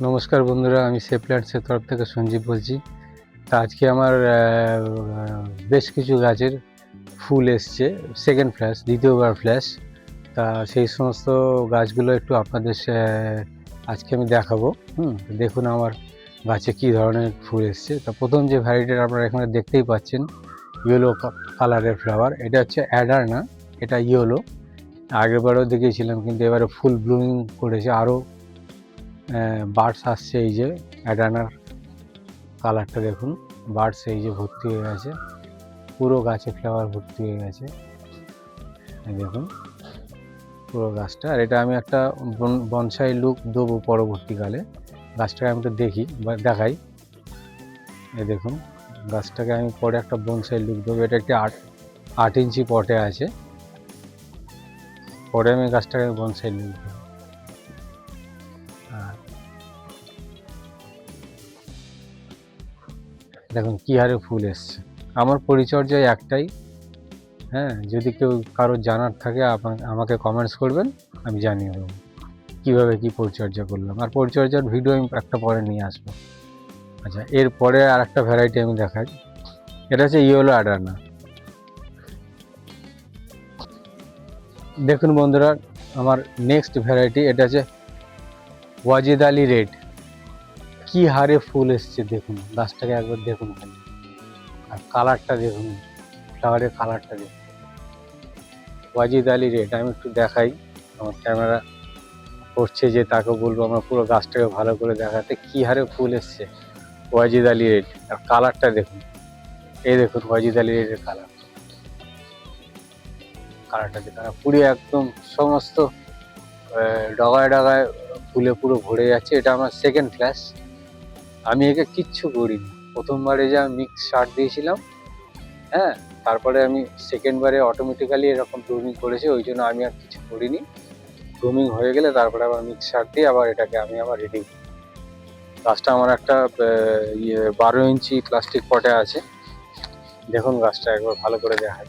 নমস্কার বন্ধুরা, আমি সেভ প্ল্যান্টসের তরফ থেকে সঞ্জীব বলছি। তা আজকে আমার বেশ কিছু গাছের ফুল এসছে, সেকেন্ড ফ্ল্যাশ, দ্বিতীয়বার ফ্ল্যাশ। তা সেই সমস্ত গাছগুলো একটু আপনাদের আজকে আমি দেখাবো। দেখুন আমার গাছে কি ধরনের ফুল এসছে। তা প্রথম যে ভ্যারাইটিটা আপনারা এখানে দেখতেই পাচ্ছেন, ইয়েলো কালারের ফ্লাওয়ার। এটা হচ্ছে অ্যাডার না, এটা ইয়েলো। আগেরবারও দেখিয়েছিলাম, কিন্তু এবারে ফুল ব্লুমিং করেছে, আরও বার্ডস আসছে। এই যে অ্যাডানার কালারটা দেখুন, বার্ডস এই যে ভর্তি হয়ে গেছে, পুরো গাছে ফ্লাওয়ার ভর্তি হয়ে গেছে। দেখুন পুরো গাছটা। আর এটা আমি একটা বনসাই লুক দেবো পরবর্তীকালে। গাছটাকে আমি একটু দেখি বা দেখাই। এই দেখুন গাছটাকে আমি পরে একটা বনসাই লুক দেবো। এটা একটি 8 ইঞ্চি পটে আছে, পরে আমি গাছটাকে বনসাই লুক দেবো। দেখুন কী হারে ফুল এসছে। আমার পরিচর্যায় একটাই, যদি কেউ কারোর জানার থাকে আমাকে কমেন্টস করবেন, আমি জানিয়ে দেবো কীভাবে কী পরিচর্যা করলাম। আর পরিচর্যার ভিডিও আমি একটা পরে নিয়ে আসবো। আচ্ছা, এরপরে আর একটা ভ্যারাইটি আমি দেখাই। এটা হচ্ছে ইয়েলো অ্যাডানা। দেখুন বন্ধুরা, আমার নেক্সট ভ্যারাইটি এটা হচ্ছে ওয়াজিদ আলী রেড। কী হারে ফুল এসছে দেখুন, গাছটাকে একবার দেখুন খালি, আর কালারটা দেখুন, ফ্লাওয়ারের কালারটা দেখুন। ওয়াজিদ আলী রেড আমি একটু দেখাই। আমার ক্যামেরা করছে যে তাকে বলবো আমরা পুরো গাছটাকে ভালো করে দেখাতে। কী হারে ফুল এসছে ওয়াজিদ আলী রেড, আর কালারটা দেখুন। এই দেখুন ওয়াজিদ আলী রেডের কালারটা দেখুন, আর পুরো একদম সমস্ত ডগায় ডগায় ফুলে পুরো ভরে যাচ্ছে। এটা আমার সেকেন্ড ফ্ল্যাশ। আমি একে কিচ্ছু করিনি। প্রথমবারে যা মিক্স সার দিয়েছিলাম, তারপরে আমি সেকেন্ডবারে অটোমেটিক্যালি এরকম ব্লুমিং করেছে, ওই জন্য আমি আর কিছু করিনি। ব্লুমিং হয়ে গেলে তারপরে আবার মিক্স সার দিয়ে আবার এটাকে আমি আবার রেডি। গাছটা আমার একটা 12 ইঞ্চি প্লাস্টিক পটে আছে। দেখুন গাছটা একবার ভালো করে দেখাই।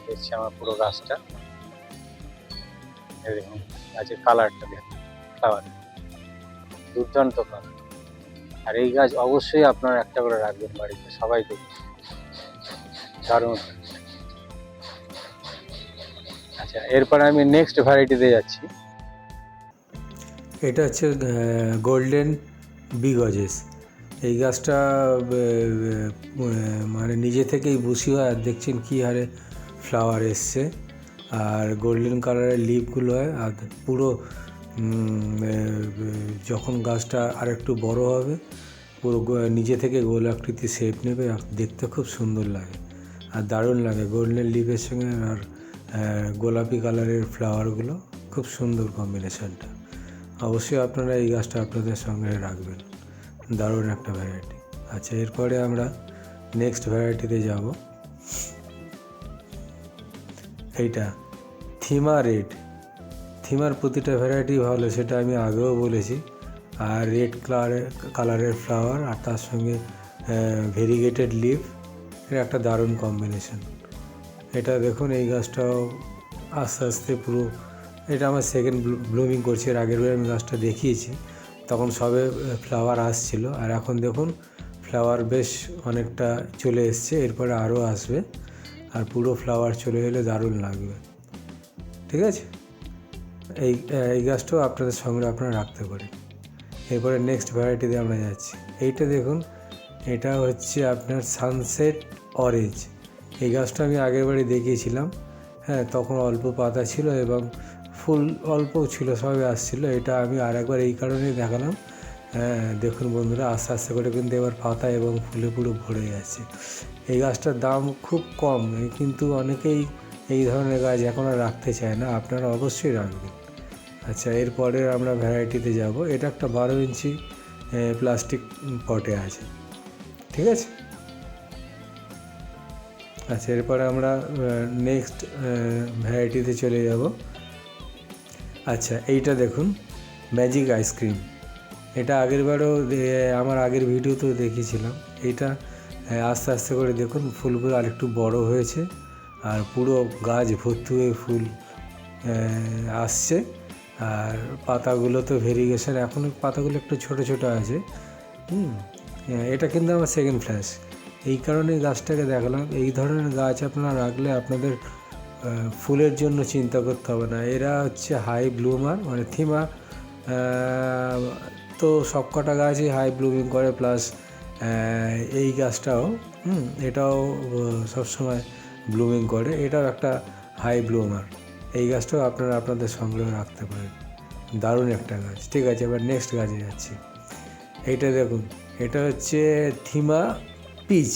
দেখছি আমার পুরো গাছটা। দেখুন গাছের কালারটা দেখুন, ফ্লাওয়ার দুর্দান্ত কালার। আর এই গাছ অবশ্যই আপনারা একটা করে রাখবেন বাড়িতে, সবাই দেখুন দারুণ। আচ্ছা, এরপরে আমি নেক্সট ভ্যারাইটিতে যাচ্ছি। এটা হচ্ছে গোল্ডেন বিগজেস। এই গাছটা মানে নিজে থেকেই বুশি হয়, আর দেখছেন কী হারে ফ্লাওয়ার এসছে, আর গোল্ডেন কালারের লিফগুলো হয়। আর পুরো যখন গাছটা আর একটু বড় হবে, পুরো নিজে থেকে গোল আকৃতি শেপ নেবে, আর দেখতে খুব সুন্দর লাগে আর দারুণ লাগে। গোল্ডেন লিফের সঙ্গে আর গোলাপি কালারের ফ্লাওয়ারগুলো, খুব সুন্দর কম্বিনেশনটা। অবশ্যই আপনারা এই গাছটা আপনাদের সঙ্গে রাখবেন, দারুণ একটা ভ্যারাইটি। আচ্ছা, এরপরে আমরা নেক্সট ভ্যারাইটিতে যাব। এইটা থিমা রেড। থিমার প্রতিটা ভ্যারাইটি ভালো, সেটা আমি আগেও বলেছি। আর রেড কালারের ফ্লাওয়ার, আর তার সঙ্গে ভেরিগেটেড লিফ, এটা একটা দারুণ কম্বিনেশন। এটা দেখুন, এই গাছটাও আস্তে আস্তে পুরো, এটা আমার সেকেন্ড ব্লুমিং করছে। এর আগের বার আমি গাছটা দেখিয়েছি, তখন সবে ফ্লাওয়ার আসছিল, আর এখন দেখুন ফ্লাওয়ার বেশ অনেকটা চলে এসছে, এরপরে আরও আসবে। আর পুরো ফ্লাওয়ার চলে এলে দারুণ লাগবে। ঠিক আছে, এই গাছটাও আপনাদের সঙ্গে আপনারা রাখতে পারেন। এরপরে নেক্সট ভ্যারাইটিতে আমরা যাচ্ছি। এইটা দেখুন, এটা হচ্ছে আপনার সানসেট অরেঞ্জ। এই গাছটা আমি আগের বারে দেখিয়েছিলাম। তখন অল্প পাতা ছিল এবং ফুল অল্প ছিল, সবে আসছিল। এটা আমি আর একবার এই কারণেই দেখালাম। দেখুন বন্ধুরা, আস্তে আস্তে করে কিন্তু এবার পাতা এবং ফুলে পুরো ভরে যাচ্ছে। এই গাছটার দাম খুব কম, কিন্তু অনেকেই এই ধরনের গাছ এখন আর রাখতে চায় না। আপনারা অবশ্যই রাখবেন। আচ্ছা, এরপরে আমরা ভ্যারাইটিতে যাব। এটা একটা 12 ইঞ্চি প্লাস্টিক পটে আছে। ঠিক আছে। আচ্ছা, এরপরে আমরা নেক্সট ভ্যারাইটিতে চলে যাব। আচ্ছা, এইটা দেখুন, ম্যাজিক আইসক্রিম। এটা আগেরবারও আমার আগের ভিডিওতেও দেখিয়েছিলাম। এইটা আস্তে আস্তে করে দেখুন ফুলগুলো আরেকটু বড় হয়েছে, আর পুরো গাছ ভর্তি হয়ে ফুল আসছে। আর পাতাগুলো তো ভেরিগেশন, এখনও পাতাগুলো একটু ছোট ছোট আছে। এটা কিন্তু আমার সেকেন্ড ফ্ল্যাশ, এই কারণেই গাছটাকে দেখালাম। এই ধরনের গাছ আপনারা রাখলে আপনাদের ফুলের জন্য চিন্তা করতে হবে না। এরা হচ্ছে হাই ব্লুমার, মানে থিমা তো সবকটা গাছই হাই ব্লুমিং করে, প্লাস এই গাছটাও এটাও সবসময় ব্লুমিং করে, এটাও একটা হাই ব্লুমার। এই গাছটাও আপনারা আপনাদের সংগ্রহে রাখতে পারেন, দারুণ একটা গাছ। ঠিক আছে, এবার নেক্সট গাছে যাচ্ছি। এইটা দেখুন, এটা হচ্ছে থিমা পিচ।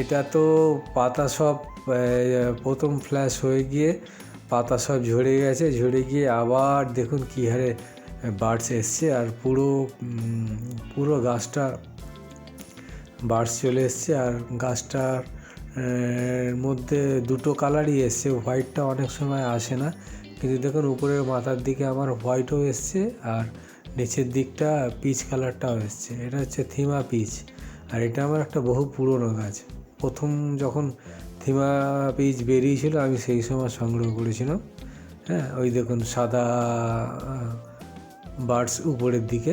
এটা তো পাতা সব প্রথম ফ্ল্যাশ হয়ে গিয়ে পাতা সব ঝরে গেছে, ঝরে গিয়ে আবার দেখুন কী হারে বার্ডস এসছে। আর পুরো গাছটা বার্ডস চলে এসছে। আর গাছটার মধ্যে দুটো কালারই এসছে, হোয়াইটটা অনেক সময় আসে না, কিন্তু দেখুন উপরের মাথার দিকে আমার হোয়াইটও এসছে আর নিচের দিকটা পিচ কালারটাও এসছে। এটা হচ্ছে থিমা পিচ। আর এটা আমার একটা বহু পুরনো গাছ, প্রথম যখন থিমা পিচ বেরিয়েছিল আমি সেই সময় সংগ্রহ করেছিলাম। হ্যাঁ, ওই দেখুন সাদা বার্ডস উপরের দিকে,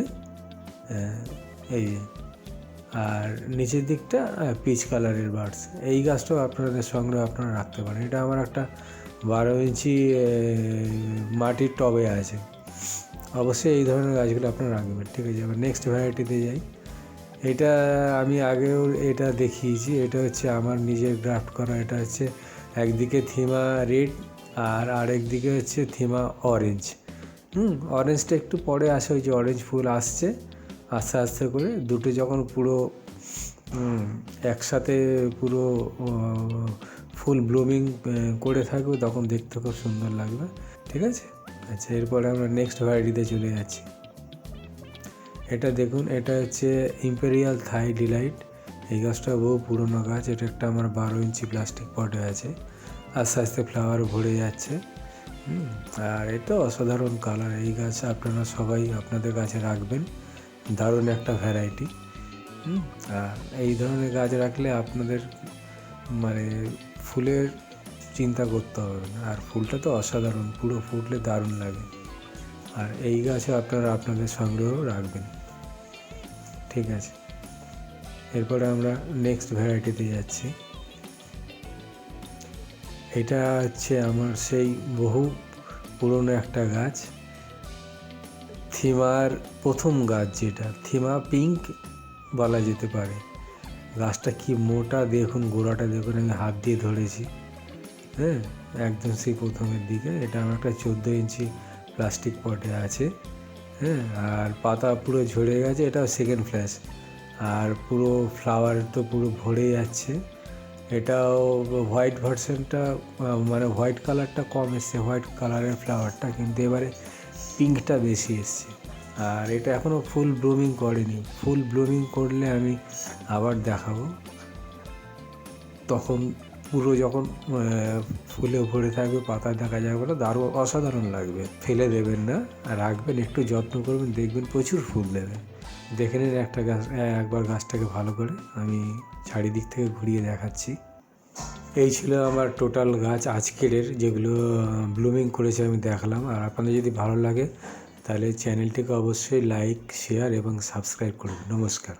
এই আর নিচের দিকটা পিচ কালারের বার্ডস। এই গাছটাও আপনাদের সংগ্রহে আপনারা রাখতে পারেন। এটা আমার একটা 12 ইঞ্চি মাটির টবে আছে। অবশ্যই এই ধরনের গাছগুলো আপনারা রাখবেন। ঠিক আছে, এবার নেক্সট ভ্যারাইটিতে যাই। এটা আমি আগেও এটা দেখিয়েছি, এটা হচ্ছে আমার নিজের গ্রাফট করা। এটা হচ্ছে একদিকে থিমা রেড আর আরেক দিকে হচ্ছে থিমা অরেঞ্জ। অরেঞ্জটা একটু পরে আসে, ওই যে অরেঞ্জ ফুল আসছে আস্তে আস্তে করে। দুটো যখন পুরো একসাথে পুরো ফুল ব্লুমিং করে থাকবে তখন দেখতে খুব সুন্দর লাগবে। ঠিক আছে, আচ্ছা, এরপরে আমরা নেক্সট ভ্যারাইটিতে চলে যাচ্ছি। এটা দেখুন, এটা হচ্ছে ইম্পেরিয়াল থাই ডিলাইট। এই গাছটা বহু পুরনো গাছ। এটা একটা আমার 12 ইঞ্চি প্লাস্টিক পটে আছে, আস্তে আস্তে ফ্লাওয়ার ভরে যাচ্ছে। আর এটা অসাধারণ কালার। এই গাছ আপনারা সবাই আপনাদের কাছে রাখবেন, দারুণ একটা ভ্যারাইটি। আর এই ধরনের গাছ রাখলে আপনাদের মানে ফুলের চিন্তা করতে হবে না। আর ফুলটা তো অসাধারণ, পুরো ফুটলে দারুণ লাগে। আর এই গাছও আপনারা আপনাদের সংগ্রহ রাখবেন। ঠিক আছে, এরপরে আমরা নেক্সট ভ্যারাইটিতে যাচ্ছি। এটা হচ্ছে আমার সেই বহু পুরনো একটা গাছ, থিমার প্রথম গাছ, যেটা থিমা পিঙ্ক বলা যেতে পারে। গাছটা কি মোটা দেখুন, গোড়াটা দেখুন, আমি হাত দিয়ে ধরেছি। হ্যাঁ, একদম সেই প্রথমের দিকে। এটা আমার একটা 14 ইঞ্চি প্লাস্টিক পটে আছে। হ্যাঁ, আর পাতা পুরো ঝরে গেছে, এটাও সেকেন্ড ফ্ল্যাশ। আর পুরো ফ্লাওয়ার তো পুরো ভরে যাচ্ছে। এটাও হোয়াইট ভার্সনটা, মানে হোয়াইট কালারটা কম এসছে, হোয়াইট কালারের ফ্লাওয়ারটা, কিন্তু এবারে পিঙ্কটা বেশি এসছে। আর এটা এখনও ফুল ব্লুমিং করেনি। ফুল ব্লুমিং করলে আমি আবার দেখাবো, তখন পুরো যখন ফুলে ভরে থাকবে, পাতা দেখা যাবে না, দারুণ অসাধারণ লাগবে। ফেলে দেবেন না, রাখবেন, একটু যত্ন করবেন, দেখবেন প্রচুর ফুল দেবে। দেখে নিন একটা গাছ, একবার গাছটাকে ভালো করে আমি চারিদিক থেকে ঘুরিয়ে দেখাচ্ছি। এই ছিল আমার টোটাল গাছ আজকের, যেগুলো ব্লুমিং করেছে আমি দেখালাম। আর আপনাদের যদি ভালো লাগে তাহলে চ্যানেলটিকে অবশ্যই লাইক, শেয়ার এবং সাবস্ক্রাইব করবেন। নমস্কার।